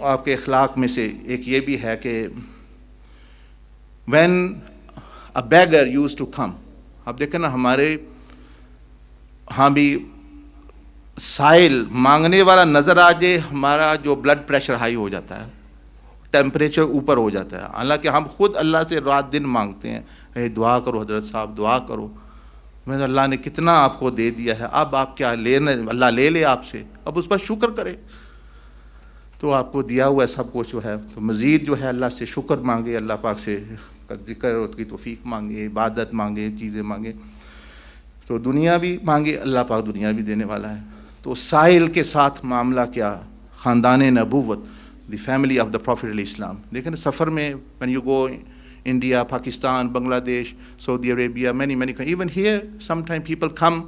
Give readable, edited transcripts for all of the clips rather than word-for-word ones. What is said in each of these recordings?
आपके अखलाक में से एक ये भी है कि when a beggar used to come, आप देखें ना हमारे हाँ भी साइल मांगने वाला नज़र आ जाए, हमारा जो ब्लड प्रेशर हाई हो जाता है, टेम्परेचर ऊपर हो जाता है। हालांकि हम खुद अल्लाह से रात दिन मांगते हैं, ए दुआ करो हजरत साहब, दुआ करो, मैंने अल्लाह ने कितना आपको दे दिया है, अब आप क्या लेने, अल्लाह ले ले आपसे, अब उस पर शुक्र करें। तो आपको दिया हुआ है सब कुछ जो है, तो मज़ीद जो है अल्लाह से शुक्र मांगे, अल्लाह पाक से जिक्र उसकी तौफीक मांगे, इबादत मांगे, चीज़ें मांगे, तो दुनिया भी मांगे, अल्लाह पाक दुनिया भी देने वाला है। तो साहिल के साथ मामला क्या, ख़ानदान नबूवत, the family of the prophet Islam. देखें ना सफ़र में when you go India, Pakistan, Bangladesh, Saudi Arabia, many even here sometime people come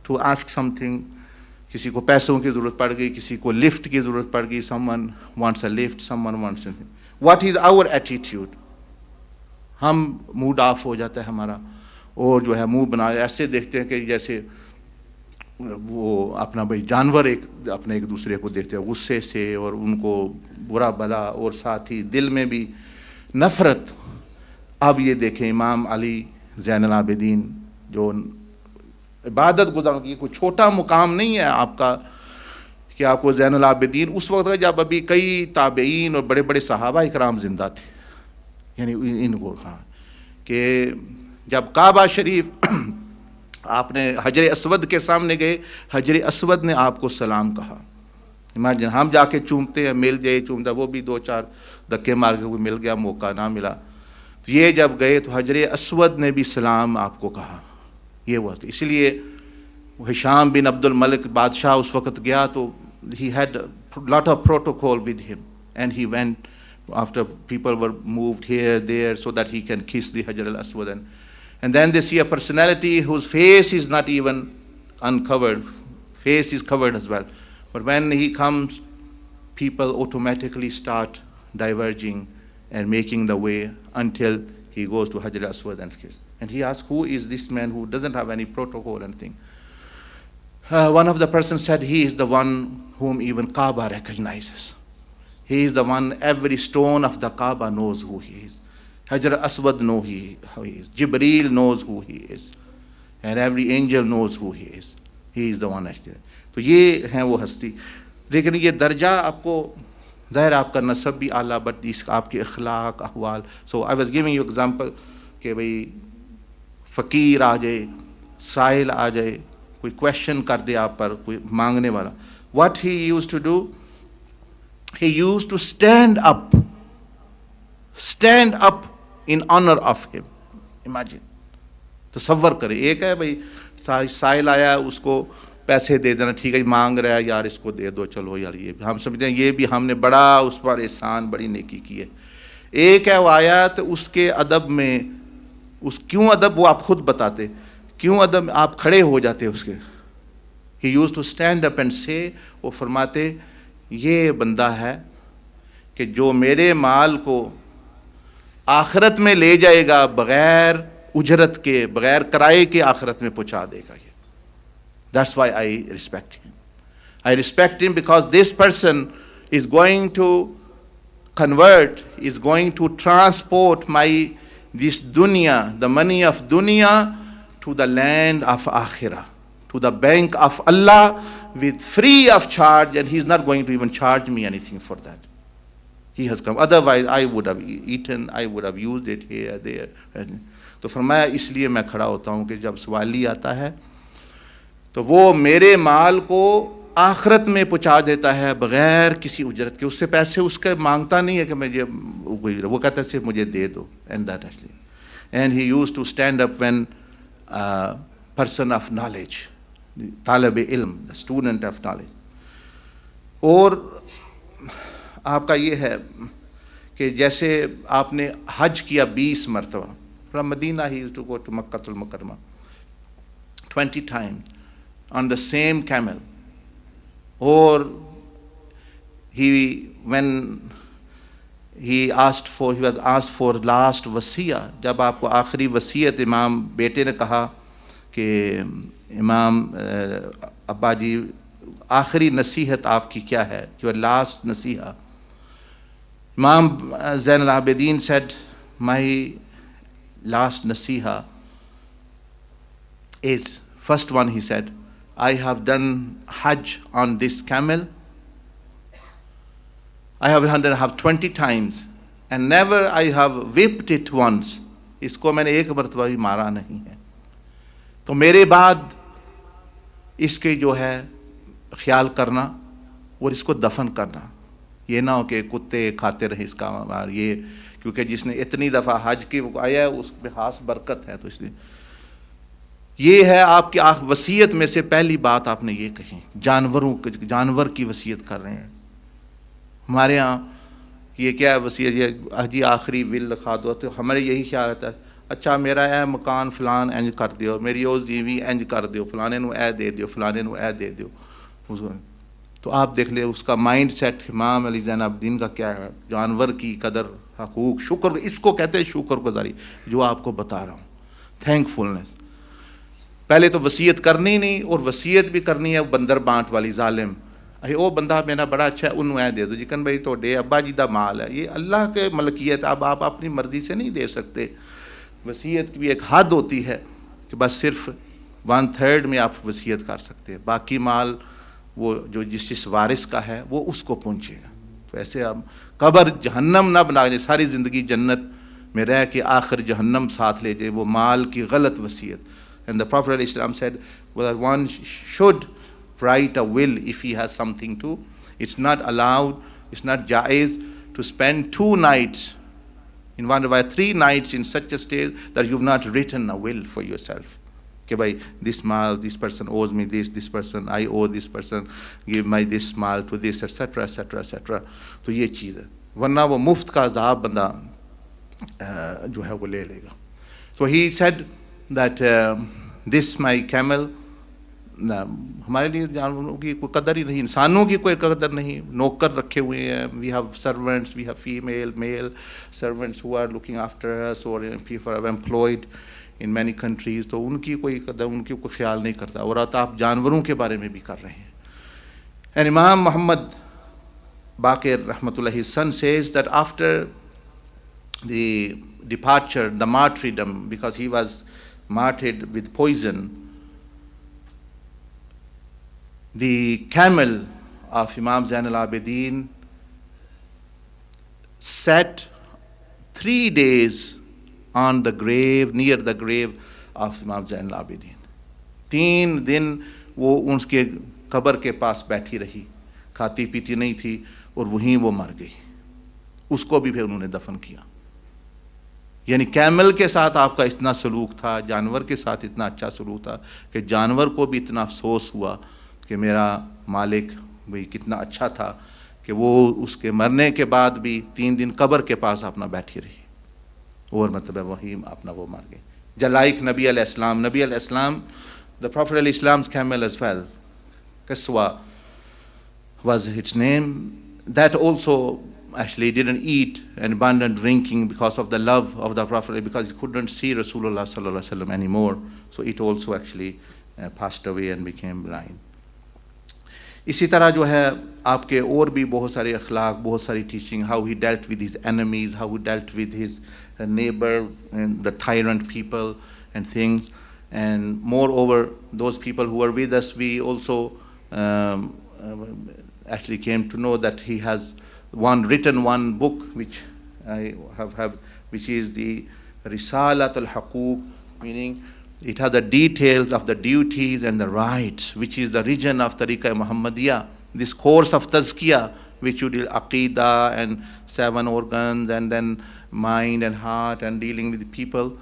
to ask something, किसी को पैसों की ज़रूरत पड़ गई, किसी को लिफ्ट की ज़रूरत पड़ गई, someone wants a lift, someone wants something, what is our attitude, हम मूड ऑफ हो जाता है हमारा, और जो है मुंह बना ऐसे देखते हैं कि जैसे वो अपना भाई जानवर अपने एक दूसरे को देखते हैं गुस्से से, और उनको बुरा भला, और साथ ही दिल में भी नफ़रत। अब ये देखें इमाम अली ज़ैनुल आबिदीन जो इबादत गुज़ार की, कोई छोटा मुकाम नहीं है आपका कि आपको ज़ैनुल आबिदीन, उस वक्त जब अभी कई ताबईन और बड़े बड़े सहाबा इकराम ज़िंदा थे, यानी इनको कहा कि जब काबा शरीफ आपने हजर असवद के सामने गए, हजर असवद ने आपको सलाम कहा। इमेजिन हम जाके चूमते हैं, मिल जाए चूमता, वो भी दो चार धक्के मार के कोई मिल गया, मौका ना मिला, तो ये जब गए तो हजर असवद ने भी सलाम आपको कहा। ये हुआ, इसलिए हिशाम बिन अब्दुल मलिक बादशाह उस वक्त गया तो he had lot of protocol with him, and he went after people were moved here there so that he can kiss the Hajar al-Aswad, and then they see a personality whose face is not even uncovered, face is covered as well, but when he comes people automatically start diverging and making the way until he goes to Hajar al-Aswad and kiss, and he asks, who is this man who doesn't have any protocol and thing? One of the persons said, he is the one whom even Kaaba recognizes. He is the one, every stone of the Kaaba knows who he is. Hajar Aswad knows who he is. Jibreel knows who he is. And every angel knows who he is. He is the one actually. तो ये हैं वो हस्ती। लेकिन ये दर्जा आपको ज़ाहिर आपका नसब भी आला, बट इसका आपके अखलाक अहवाल। So I was giving you example कि भाई फ़कीर आ जाए, साहिल आ जाए, कोई क्वेश्चन कर दे आप पर, कोई मांगने वाला, what he used to do, he used to stand up in honor of him. Imagine, तसव्वुर करें, एक है भाई साहिल आया उसको पैसे दे देना, ठीक है मांग रहा है यार इसको दे दो, चलो यार ये हम समझते हैं ये भी हमने बड़ा उस पर एहसान, बड़ी नेकी की है। एक है वो आया तो उसके अदब में, उस क्यों अदब वो आप खुद बताते, क्यों अदब आप खड़े हो जाते उसके। he used to stand up and say, वो फरमाते ये बंदा है कि जो मेरे माल को आखिरत में ले जाएगा बग़ैर उजरत के, बग़ैर किराए के आखिरत में पहुंचा देगा। ये that's why I respect him. I respect him because this person is going to convert, is going to transport my this दुनिया, द मनी ऑफ दुनिया टू द लैंड ऑफ आखिरा, to the bank of Allah with free of charge, and he's not going to even charge me anything for that. He has come, otherwise I would have eaten, I would have used it here, there. तो फरमाया इसलिए मैं खड़ा होता हूँ कि जब सवाली आता है तो वो मेरे माल को आखिरत में पहुँचा देता है बग़ैर किसी उजरत के, उससे पैसे उसके मांगता नहीं है कि मुझे, वो कहता है सिर्फ मुझे दे दो, and that actually. And he used to stand up when person of knowledge, तालब इल्म, द स्टूडेंट ऑफ नॉलेज। और आपका ये है कि जैसे आपने हज किया 20 मरतबा, from Medina he used to go to मक्कातुल मुकर्रमा 20 times on the same camel, और when he was asked for last वसिया, जब आपको आखिरी वसीयत इमाम बेटे ने कहा कि इमाम अब्बा जी आखिरी नसीहत आपकी क्या है, जो लास्ट नसीहा, Imam Zain al-Abidin said, my last nasiha is, first one he said, I have done Hajj on this camel. I have done 20 times and never I have whipped it once. इसको मैंने एक मरतबा भी मारा नहीं है। तो मेरे बाद इसके जो है ख्याल करना और इसको दफन करना, ये ना हो कि कुत्ते खाते रहे इसका मार, ये क्योंकि जिसने इतनी दफ़ा हज की आया है उसमें खास बरकत है। तो इसलिए ये है आपकी वसीयत में से पहली बात आपने ये कही, जानवर की वसीयत कर रहे हैं। हमारे यहाँ ये क्या है वसीयत, ये हजी आखिरी विल लिखा दो, तो हमारे यही ख्याल आता है, अच्छा मेरा ए मकान फलान इंज कर दियो, मेरी ओ जीवी इंज कर दियो, फलाने नू ए दे दियो, फलाने नू ए दे दियो। तो आप देख ले उसका माइंड सेट इमाम अली ज़ैन अब्दीन का क्या है, जानवर की कदर, हकूक़, शुक्र, इसको कहते हैं शुक्रगुजारी, जो आपको बता रहा हूँ, थैंकफुलनेस। पहले तो वसीयत करनी नहीं, और वसीयत भी करनी है बंदर बांट वाली, जालिम, अरे वो बंदा मेरा बड़ा अच्छा है उन्होंने ऐ दे दो, जिकन भाई तोड़े अब्बा जी का माल है, ये अल्लाह के मलकियत, अब आप अपनी मर्ज़ी से नहीं दे सकते। वसीयत की भी एक हद होती है कि बस सिर्फ 1/3 में आप वसीयत कर सकते हैं, बाकी माल वो जो जिस वारिस का है वो उसको पहुँचेगा। तो ऐसे हम कब्र जहन्नम ना बना दें, सारी ज़िंदगी जन्नत में रह के आखिर जहन्नम साथ ले जाए, वो माल की गलत वसीयत। And the prophet Islam said one should write a will if he has something to. It's not allowed, it's not jaiz to spend 2 nights, in one way 3 nights in such a state that you've not written a will for yourself. Okay, by this mal, this person owes me this person, I owe this person, give my this mal to this, etc., etc., etc. तो ये चीज़ है, वरना वो मुफ्त का अज़ाब बंदा जो है वो ले लेगा। So he said that this my camel, हमारे लिए जानवरों की कोई कदर ही नहीं, इंसानों की कोई कदर नहीं, नौकर रखे हुए हैं, we have servants, we have female male servants who are looking after us, और people are employed in many countries, तो उनकी कोई कदर, उनकी कोई ख्याल नहीं करता, और आप जानवरों के बारे में भी कर रहे हैं। एंड इमाम मोहम्मद बाक़िर रहमतुल्लाह his son says that after the departure, the martyrdom, because he was martyred with poison, the camel of Imam Zain al-Abidin sat 3 days on the grave, near the grave of Imam Zain al-Abidin. 3 दिन वो उसके कब्र के पास बैठी रही, खाती पीती नहीं थी, और वहीं वो मर गई। उसको भी फिर उन्होंने दफन किया। यानी कैमल के साथ आपका इतना सलूक था, जानवर के साथ इतना अच्छा सलूक था कि जानवर को भी इतना अफसोस हुआ कि मेरा मालिक भाई कितना अच्छा था कि वो उसके मरने के बाद भी 3 दिन कब्र के पास अपना बैठी रही, और मतलब वही अपना वो मर गए। जलाइक नबी अलैहिस्सलाम, नबी अलैहिस्सलाम, द प्रॉफेट अलैहिस्सलाम्स camel as well, Qaswa was its name, that also actually didn't eat and abandoned drinking because of the love of the Prophet, because he couldn't see Rasulullah sallallahu alaihi wasallam anymore, so it also actually passed away and became blind. इसी तरह जो है आपके और भी बहुत सारे अखलाक, बहुत सारी teaching, how he dealt with his enemies, how he dealt with his neighbor and the tyrant people and things, and moreover those people who are with us, we also actually came to know that he has written one book which I have which is the Risalat al-Haqooq, meaning it has the details of the duties and the rights, which is the region of Tariqa Muhammadiyah, this course of Tazkiyah, which you deal Aqidah and 7 organs and then mind and heart and dealing with people.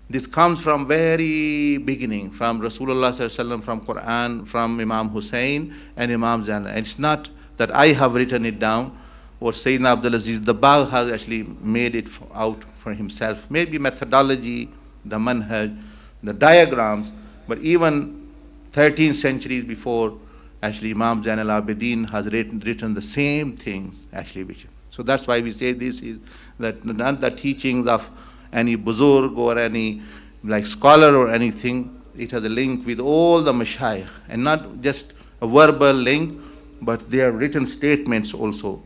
This comes from very beginning, from Rasulullah sallallahu alaihi wasallam, from Quran, from Imam Hussein and Imam Zain. And it's not that I have written it down, or Sayyidina Abdul Aziz Dabbagh has actually made it out for himself. Maybe methodology, the manhaj, the diagrams, but even 13 centuries before, actually Imam Zain al-Abidin has written the same things actually. So that's why we say this is that not the teachings of any buzurg or any like scholar or anything. It has a link with all the mashayikh, and not just a verbal link, but they are written statements also